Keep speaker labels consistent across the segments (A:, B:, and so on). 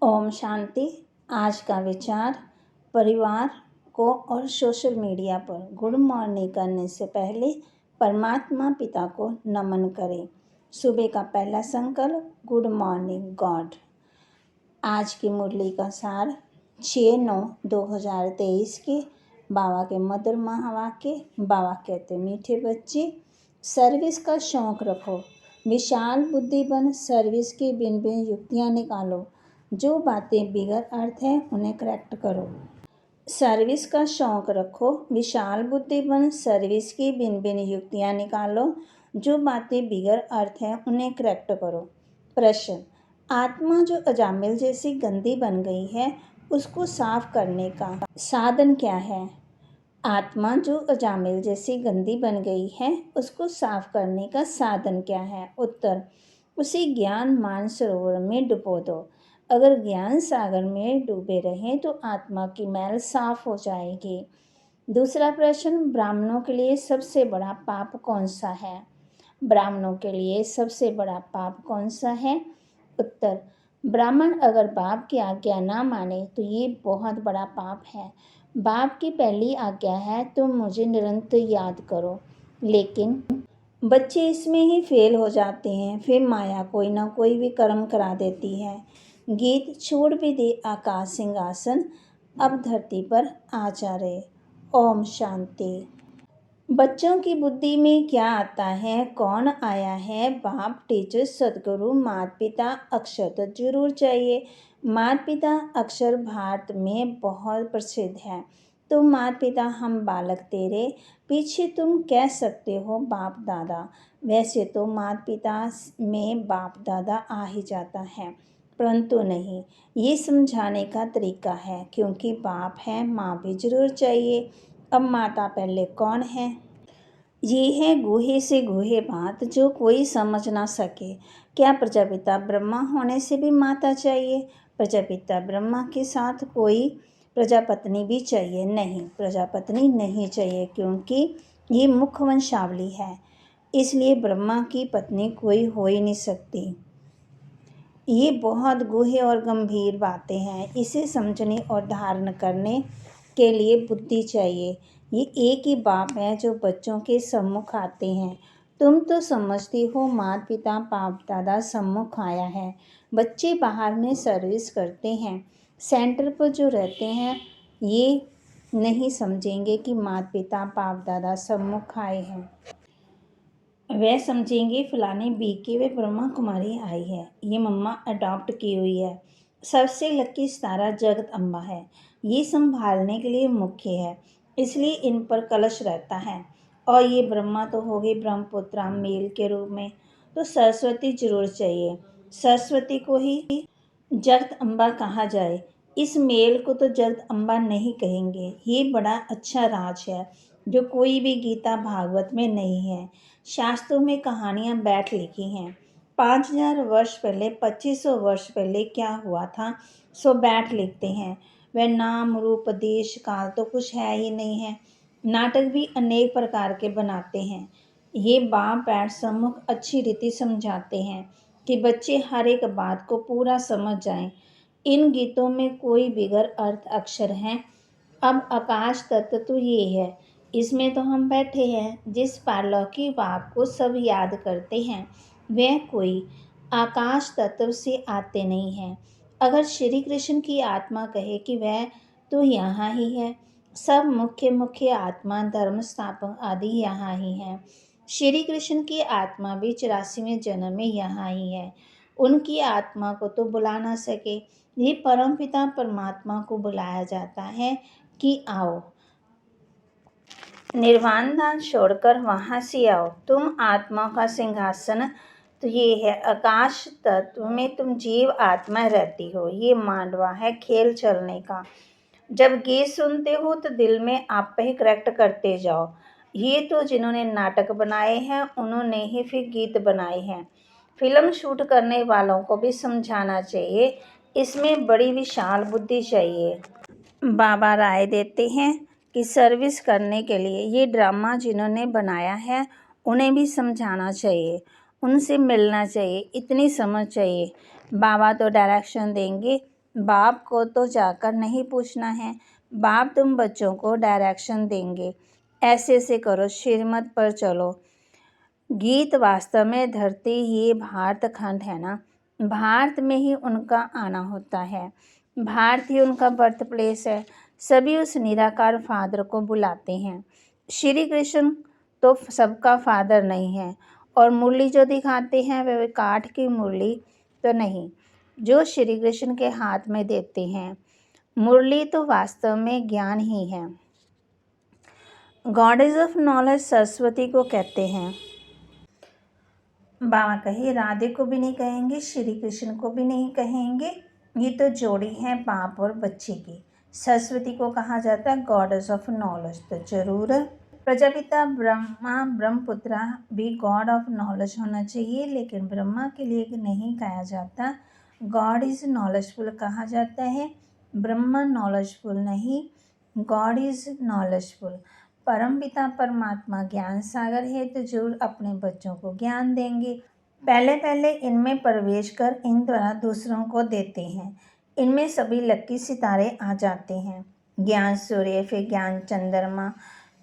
A: ओम शांति। आज का विचार, परिवार को और सोशल मीडिया पर गुड मॉर्निंग करने से पहले परमात्मा पिता को नमन करें। सुबह का पहला संकल्प, गुड मॉर्निंग गॉड। आज की मुरली का सार 6/9/2023 के बाबा के मधुर महावाक्य। बाबा कहते, मीठे बच्चे सर्विस का शौक रखो, विशाल बुद्धि बन सर्विस की भिन्न भिन्न युक्तियाँ निकालो, जो बातें बिगर अर्थ है उन्हें करेक्ट करो। सर्विस का शौक रखो, विशाल बुद्धि बन सर्विस की भिन्न भिन्न युक्तियाँ निकालो, जो बातें बिगर अर्थ है उन्हें करेक्ट करो। प्रश्न, आत्मा जो अजामिल जैसी गंदी बन गई है, उसको साफ करने का साधन क्या है? आत्मा जो अजामिल जैसी गंदी बन गई है, उसको साफ करने का साधन क्या है? उत्तर, उसे ज्ञान मानसरोवर में डुबो दो। अगर ज्ञान सागर में डूबे रहें तो आत्मा की मैल साफ हो जाएगी। दूसरा प्रश्न, ब्राह्मणों के लिए सबसे बड़ा पाप कौन सा है? ब्राह्मणों के लिए सबसे बड़ा पाप कौन सा है? उत्तर, ब्राह्मण अगर बाप की आज्ञा ना माने तो ये बहुत बड़ा पाप है। बाप की पहली आज्ञा है, तुम मुझे निरंतर याद करो, लेकिन बच्चे इसमें ही फेल हो जाते हैं। फिर माया कोई ना कोई भी कर्म करा देती है। गीत छोड़ भी दे आकाश सिंहासन, अब धरती पर आ जा रहे। ओम शांति। बच्चों की बुद्धि में क्या आता है, कौन आया है? बाप, टीचर, सदगुरु, माता पिता, अक्षर तो जरूर चाहिए। माता पिता अक्षर भारत में बहुत प्रसिद्ध है। तो माता पिता हम बालक तेरे, पीछे तुम कह सकते हो बाप दादा। वैसे तो माता पिता में बाप दादा आ ही जाता है, परंतु नहीं, ये समझाने का तरीका है, क्योंकि बाप है, माँ भी जरूर चाहिए। अब माता पहले कौन है? ये है गूढ़े से गूढ़े बात जो कोई समझ ना सके। क्या प्रजापिता ब्रह्मा होने से भी माता चाहिए? प्रजापिता ब्रह्मा के साथ कोई प्रजापत्नी भी चाहिए? नहीं, प्रजापत्नी नहीं चाहिए, क्योंकि ये मुख्य वंशावली है, इसलिए ब्रह्मा की पत्नी कोई हो ही नहीं सकती। ये बहुत गूढ़े और गंभीर बातें हैं। इसे समझने और धारण करने के लिए बुद्धि चाहिए। ये एक ही बाप है जो बच्चों के सम्मुख आते हैं। तुम तो समझती हो माता पिता बाप दादा सम्मुख आया है। बच्चे बाहर में सर्विस करते हैं, सेंटर पर जो रहते हैं, ये नहीं समझेंगे कि माता पिता बाप दादा सम्मुख आए हैं। वह समझेंगे फलाने बी के वे ब्रह्मा कुमारी आई है, ये मम्मा अडॉप्ट की हुई है। सबसे लकी सितारा जगत अम्बा है, ये संभालने के लिए मुख्य है, इसलिए इन पर कलश रहता है। और ये ब्रह्मा तो हो गई ब्रह्मपुत्रा मेल के रूप में, तो सरस्वती जरूर चाहिए। सरस्वती को ही जगत अम्बा कहा जाए, इस मेल को तो जगत अम्बा नहीं कहेंगे। ये बड़ा अच्छा राज है जो कोई भी गीता भागवत में नहीं है। शास्त्रों में कहानियाँ बैठ लिखी हैं। 5000 वर्ष पहले, 2500 वर्ष पहले क्या हुआ था, सो बैठ लिखते हैं। वह नाम रूप देश काल तो कुछ है ही नहीं है। नाटक भी अनेक प्रकार के बनाते हैं। ये बाप बैठ सम्मुख अच्छी रीति समझाते हैं कि बच्चे हर एक बात को पूरा समझ जाएं। इन गीतों में कोई बिगर अर्थ अक्षर हैं। अब आकाश तत्व तो ये है, इसमें तो हम बैठे हैं। जिस पारलौकिक बाप को सब याद करते हैं, वह कोई आकाश तत्व से आते नहीं हैं। अगर श्री कृष्ण की आत्मा कहे कि वह तो यहाँ ही है, सब मुख्य मुख्य आत्मा धर्म स्थापक आदि यहाँ ही हैं। श्री कृष्ण की आत्मा भी 84वें जन्म में यहाँ ही है। उनकी आत्मा को तो बुला ना सके, ये परमपिता परमात्मा को बुलाया जाता है कि आओ, निर्वाण धाम छोड़कर वहाँ से आओ। तुम आत्मा का सिंहासन तो ये है, आकाश तत्व में तुम जीव आत्मा रहती हो। ये मांडवा है खेल चलने का। जब गीत सुनते हो तो दिल में आप ही करेक्ट करते जाओ। ये तो जिन्होंने नाटक बनाए हैं उन्होंने ही फिर गीत बनाए हैं। फिल्म शूट करने वालों को भी समझाना चाहिए, इसमें बड़ी विशाल बुद्धि चाहिए। बाबा राय देते हैं कि सर्विस करने के लिए ये ड्रामा जिन्होंने बनाया है उन्हें भी समझाना चाहिए, उनसे मिलना चाहिए, इतनी समझ चाहिए। बाबा तो डायरेक्शन देंगे, बाप को तो जाकर नहीं पूछना है, बाप तुम बच्चों को डायरेक्शन देंगे, ऐसे से करो, श्रीमत पर चलो। गीत वास्तव में धरती ये भारत खंड है ना, भारत में ही उनका आना होता है, भारत ही उनका बर्थ प्लेस है। सभी उस निराकार फादर को बुलाते हैं। श्री कृष्ण तो सबका फादर नहीं है, और मुरली जो दिखाते हैं वह काठ की मुरली तो नहीं जो श्री कृष्ण के हाथ में देते हैं। मुरली तो वास्तव में ज्ञान ही है। गॉडेस ऑफ नॉलेज सरस्वती को कहते हैं। बाबा कहे राधे को भी नहीं कहेंगे, श्री कृष्ण को भी नहीं कहेंगे, ये तो जोड़ी है बाप और बच्चे की। सरस्वती को कहा जाता है गॉडेस ऑफ नॉलेज, तो जरूर प्रजापिता ब्रह्मा ब्रह्मपुत्रा भी गॉड ऑफ नॉलेज होना चाहिए, लेकिन ब्रह्मा के लिए नहीं कहा जाता। गॉड इज नॉलेजफुल कहा जाता है, ब्रह्मा नॉलेजफुल नहीं, गॉड इज नॉलेजफुल। परमपिता परमात्मा ज्ञान सागर है, तो जरूर अपने बच्चों को ज्ञान देंगे। पहले पहले इनमें प्रवेश कर इन द्वारा दूसरों को देते हैं। इनमें सभी लकी सितारे आ जाते हैं। ज्ञान सूर्य, फिर ज्ञान चंद्रमा,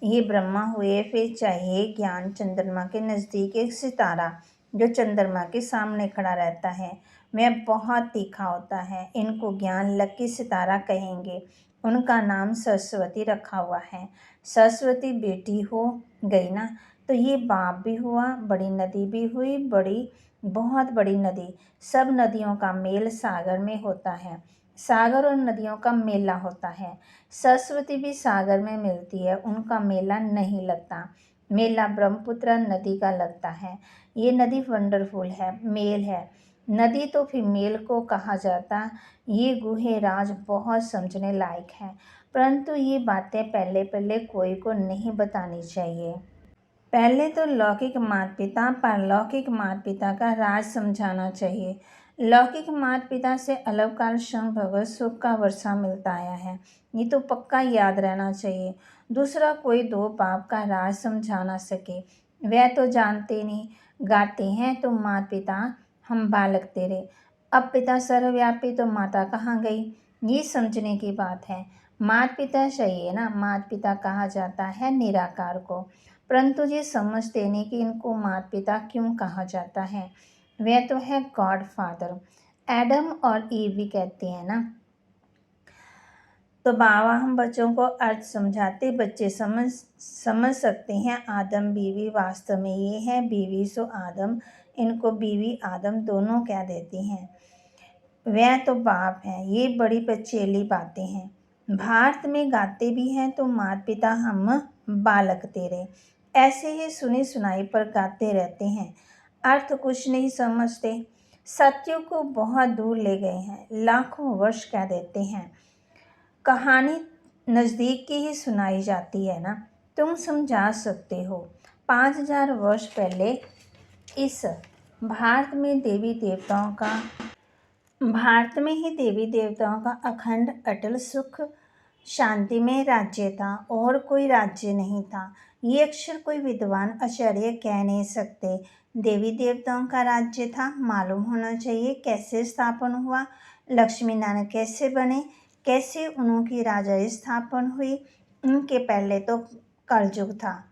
A: ये ब्रह्मा हुए। फिर चाहिए ज्ञान चंद्रमा के नज़दीक एक सितारा जो चंद्रमा के सामने खड़ा रहता है, वह बहुत तीखा होता है। इनको ज्ञान लकी सितारा कहेंगे। उनका नाम सरस्वती रखा हुआ है। सरस्वती बेटी हो गई ना, तो ये बाप भी हुआ, बड़ी नदी भी हुई, बड़ी बहुत बड़ी नदी। सब नदियों का मेल सागर में होता है, सागर और नदियों का मेला होता है। सरस्वती भी सागर में मिलती है, उनका मेला नहीं लगता। मेला ब्रह्मपुत्र नदी का लगता है। ये नदी वंडरफुल है, मेल है। नदी तो फिर मेल को कहा जाता। ये गुहे राज बहुत समझने लायक है, परंतु ये बातें पहले पहले कोई को नहीं बतानी चाहिए। पहले तो लौकिक माता पिता पारलौकिक माता पिता का राज समझाना चाहिए। लौकिक माता पिता से अलग काल क्षण भगवत सुख का वर्षा मिलता आया है, ये तो पक्का याद रहना चाहिए। दूसरा कोई दो बाप का राज समझा ना सके, वह तो जानते नहीं। गाते हैं तो माता पिता हम बालक तेरे, अब पिता सर्वव्यापी तो माता कहाँ गई, ये समझने की बात है। माता पिता चाहिए ना, माता पिता कहा जाता है निराकार को, परंतु ये समझते नहीं कि इनको माता पिता क्यों कहा जाता है। वह तो है गॉड फादर, एडम और ईव भी कहते हैं ना। तो बाबा हम बच्चों को अर्थ समझाते, बच्चे समझ सकते हैं। आदम बीवी वास्तव में ये है बीवी सो आदम, इनको बीवी आदम दोनों कह देते हैं। वह तो बाप है, ये बड़ी पचेली बातें हैं। भारत में गाते भी हैं तो माता पिता हम बालक तेरे, ऐसे ही सुनी सुनाई पर गाते रहते हैं, अर्थ कुछ नहीं समझते। सत्य को बहुत दूर ले गए हैं, लाखों वर्ष कह देते हैं। कहानी नज़दीक की ही सुनाई जाती है ना, तुम समझा सकते हो। 5000 वर्ष पहले इस भारत में ही देवी देवताओं का अखंड अटल सुख शांति में राज्य था, और कोई राज्य नहीं था। ये अक्षर कोई विद्वान आचार्य कह नहीं सकते। देवी देवताओं का राज्य था, मालूम होना चाहिए कैसे स्थापन हुआ, लक्ष्मी नारायण कैसे बने, कैसे उनकी राजा स्थापन हुई। उनके पहले तो कलयुग था,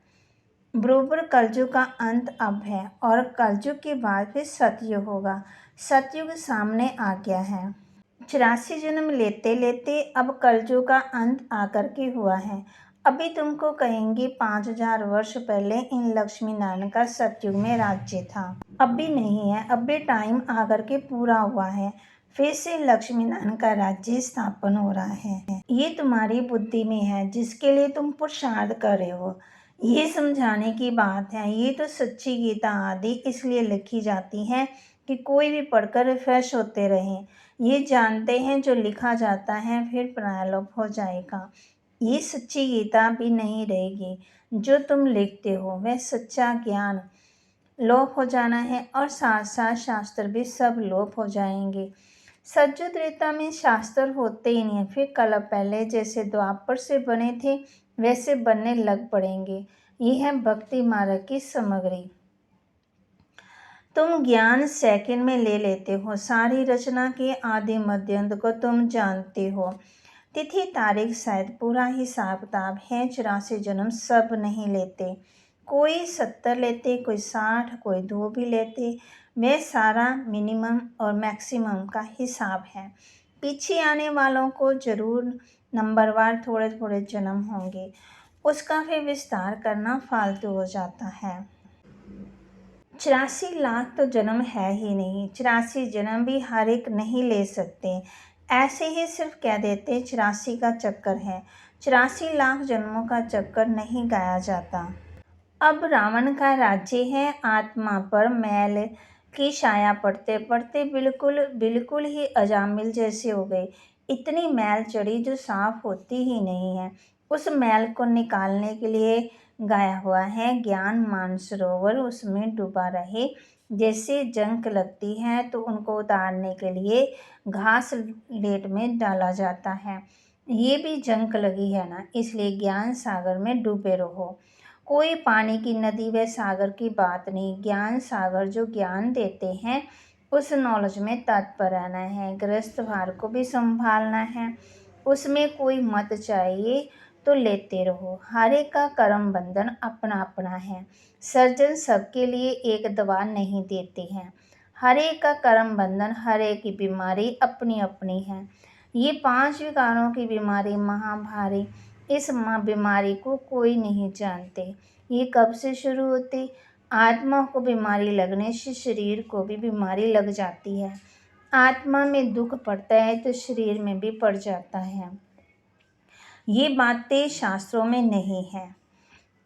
A: बरोबर कलयुग का अंत अब है, और कलयुग के बाद फिर सतयुग होगा। सतयुग सामने आ गया है। 84 जन्म लेते लेते अब कलयुग का अंत आकर के हुआ है। अभी तुमको कहेंगे 5000 वर्ष पहले इन लक्ष्मी नारायण का सतयुग में राज्य था, अभी नहीं है, अभी टाइम आकर के पूरा हुआ है, फिर से लक्ष्मी नारायण का राज्य स्थापन हो रहा है। ये तुम्हारी बुद्धि में है, जिसके लिए तुम पुरुषार्थ कर रहे हो। ये समझाने की बात है। ये तो सच्ची गीता आदि इसलिए लिखी जाती है कि कोई भी पढ़कर रिफ्रेश होते रहें। ये जानते हैं जो लिखा जाता है फिर प्रायलोप हो जाएगा, ये सच्ची गीता भी नहीं रहेगी। जो तुम लिखते हो वह सच्चा ज्ञान लोप हो जाना है, और साथ साथ शास्त्र भी सब लोप हो जाएंगे। सज्जो त्रेता में शास्त्र होते ही नहीं, फिर कलप पहले जैसे द्वापर से बने थे वैसे बनने लग पड़ेंगे। ये है भक्ति मार्ग की सामग्री। तुम ज्ञान सेकंड में ले लेते हो, सारी रचना के आदि मध्य अंत को तुम जानते हो। तिथि तारीख शायद पूरा हिसाब किताब है, 84 जन्म सब नहीं लेते, कोई 70 लेते, कोई 60, कोई 2 भी लेते। वह सारा मिनिमम और मैक्सिमम का हिसाब है। पीछे आने वालों को जरूर नंबरवार थोड़े थोड़े जन्म होंगे, उसका फिर विस्तार करना फालतू हो जाता है। 84 लाख तो जन्म है ही नहीं, 84 जन्म भी हर एक नहीं ले सकते। ऐसे ही सिर्फ कह देते 84 का चक्कर है, 84 लाख जन्मों का चक्कर नहीं गाया जाता। अब रावण का राज्य है, आत्मा पर मैल की छाया पड़ते पड़ते बिल्कुल बिल्कुल ही अजामिल जैसे हो गए। इतनी मैल चढ़ी जो साफ होती ही नहीं है। उस मैल को निकालने के लिए गाया हुआ है ज्ञान मानसरोवर, उसमें डूबा रहे। जैसे जंक लगती है तो उनको उतारने के लिए घास लेट में डाला जाता है। ये भी जंक लगी है ना, इसलिए ज्ञान सागर में डूबे रहो। कोई पानी की नदी व सागर की बात नहीं, ज्ञान सागर जो ज्ञान देते हैं उस नॉलेज में तत्पर रहना है। गृहस्थ भार को भी संभालना है, उसमें कोई मत चाहिए तो लेते रहो। हर एक का कर्म बंधन अपना अपना है, सर्जन सबके लिए एक दवा नहीं देते हैं। हर एक का कर्म बंधन, हर एक की बीमारी अपनी अपनी है। ये 5 विकारों की बीमारी महाभारी, इस बीमारी को कोई नहीं जानते। ये कब से शुरू होती? आत्मा को बीमारी लगने से शरीर को भी बीमारी लग जाती है। आत्मा में दुख पड़ता है तो शरीर में भी पड़ जाता है। ये बातें शास्त्रों में नहीं है।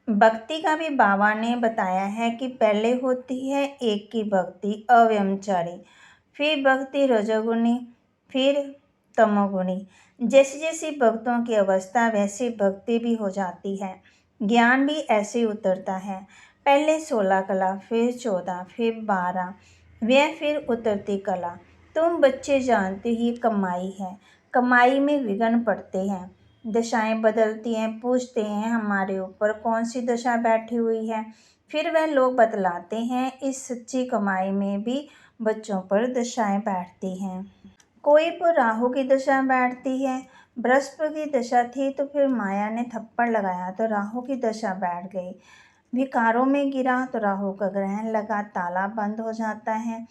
A: भक्ति का भी बाबा ने बताया है कि पहले होती है एक की भक्ति अव्यभिचारी, फिर भक्ति रजोगुणी, फिर तमोगुणी। जैसी जैसी भक्तों की अवस्था वैसी भक्ति भी हो जाती है। ज्ञान भी ऐसे उतरता है, पहले 16 कला, फिर 14, फिर 12, वह फिर उतरती कला। तुम बच्चे जानते ही कमाई है, कमाई में विघ्न पड़ते हैं, दशाएं बदलती हैं, पूछते हैं हमारे ऊपर कौन सी दशा बैठी हुई है। फिर वह लोग बतलाते हैं इस सच्ची कमाई में भी बच्चों पर दशाएं बैठती हैं। कोई पर राहु की दशा बैठती है, बृहस्पति की दशा थी तो फिर माया ने थप्पड़ लगाया तो राहु की दशा बैठ गई। विकारों में गिरा तो राहु का ग्रहण लगा, ताला बंद हो जाता है।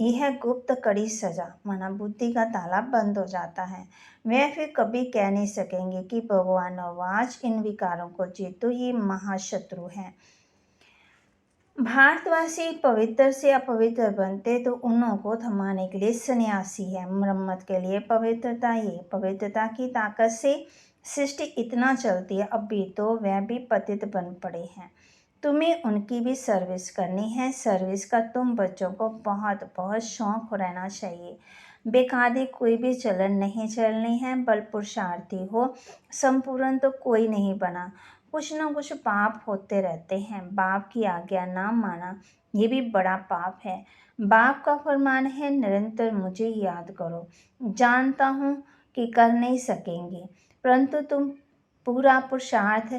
A: यह गुप्त कड़ी सजा माना बुद्धि का ताला बंद हो जाता है। वह फिर कभी कह नहीं सकेंगे कि भगवान आज इन विकारों को जीतो, ये महाशत्रु हैं। भारतवासी पवित्र से अपवित्र बनते तो उन्हों को थमाने के लिए सन्यासी है, मरम्मत के लिए पवित्रता। ये पवित्रता की ताकत से सृष्टि इतना चलती है, अब भी तो वह भी पतित बन पड़े हैं। तुम्हें उनकी भी सर्विस करनी है। सर्विस का तुम बच्चों को बहुत बहुत शौक रहना चाहिए। बेकायदे कोई भी चलन नहीं चलनी है, बल पुरुषार्थी हो। संपूर्ण तो कोई नहीं बना, कुछ न कुछ पाप होते रहते हैं। बाप की आज्ञा ना माना ये भी बड़ा पाप है। बाप का फरमान है निरंतर मुझे याद करो। जानता हूँ कि कर नहीं सकेंगे, परंतु तुम पूरा पुरुषार्थ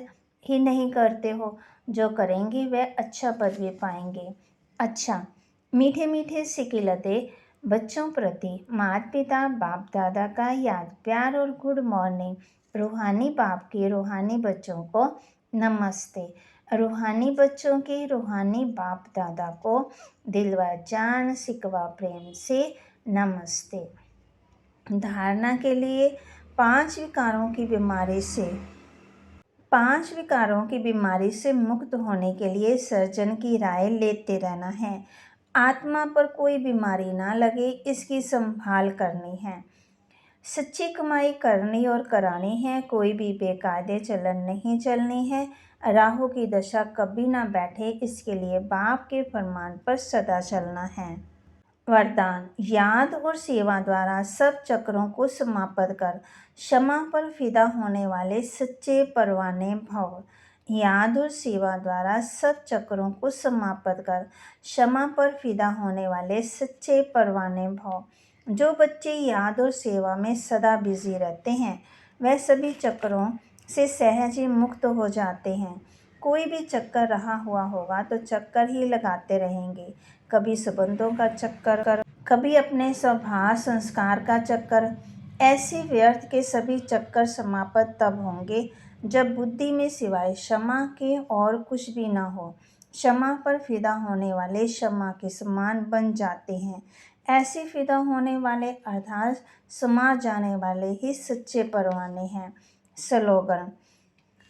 A: ही नहीं करते हो। जो करेंगे वह अच्छा पद भी पाएंगे। अच्छा, मीठे मीठे सिकिलते बच्चों प्रति माता पिता बाप दादा का याद प्यार और गुड मॉर्निंग। रूहानी बाप के रूहानी बच्चों को नमस्ते। रूहानी बच्चों के रूहानी बाप दादा को दिल व जान सिकवा प्रेम से नमस्ते। धारणा के लिए 5 विकारों की बीमारी से मुक्त होने के लिए सर्जन की राय लेते रहना है। आत्मा पर कोई बीमारी ना लगे, इसकी संभाल करनी है। सच्ची कमाई करनी और करानी है, कोई भी बेकायदे चलन नहीं चलनी है। राहु की दशा कभी ना बैठे, इसके लिए बाप के फरमान पर सदा चलना है। वरदान, याद और सेवा द्वारा सब चक्रों को समाप्त कर क्षमा पर फिदा होने वाले सच्चे परवाने भव। याद और सेवा द्वारा सब चक्रों को समाप्त कर क्षमा पर फिदा होने वाले सच्चे परवाने भव। जो बच्चे याद और सेवा में सदा बिजी रहते हैं वह सभी चक्रों से सहज ही मुक्त हो जाते हैं। कोई भी चक्कर रहा हुआ होगा तो चक्कर ही लगाते रहेंगे, कभी संबंधों का चक्कर, कभी अपने स्वभाव संस्कार का चक्कर। ऐसे व्यर्थ के सभी चक्कर समाप्त तब होंगे जब बुद्धि में सिवाय क्षमा के और कुछ भी न हो। क्षमा पर फिदा होने वाले क्षमा के समान बन जाते हैं। ऐसे फिदा होने वाले अर्थात समा जाने वाले ही सच्चे परवाने हैं। स्लोगन: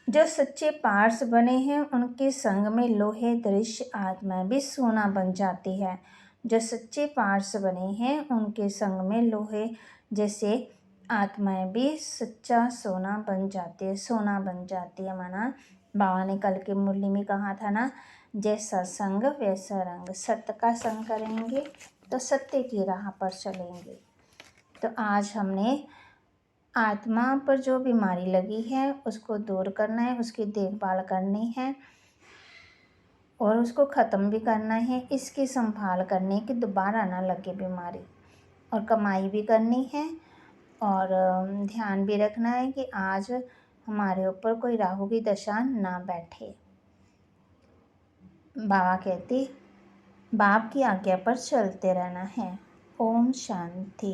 A: जो सच्चे पार्स बने हैं उनके संग में लोहे दृश्य आत्मा भी सोना बन जाती है। जो सच्चे पार्स बने हैं उनके संग में लोहे जैसे आत्माएं भी सच्चा सोना बन जाती है, सोना बन जाती है। माना बाबा ने कल के मुरली में कहा था ना, जैसा संग वैसा रंग। सत्य का संग करेंगे तो सत्य की राह पर चलेंगे। तो आज हमने आत्मा पर जो बीमारी लगी है उसको दूर करना है, उसकी देखभाल करनी है और उसको ख़त्म भी करना है। इसकी संभाल करने की दोबारा ना लगे बीमारी, और कमाई भी करनी है और ध्यान भी रखना है कि आज हमारे ऊपर कोई राहु की दशा ना बैठे। बाबा कहते बाप की आज्ञा पर चलते रहना है। ओम शांति।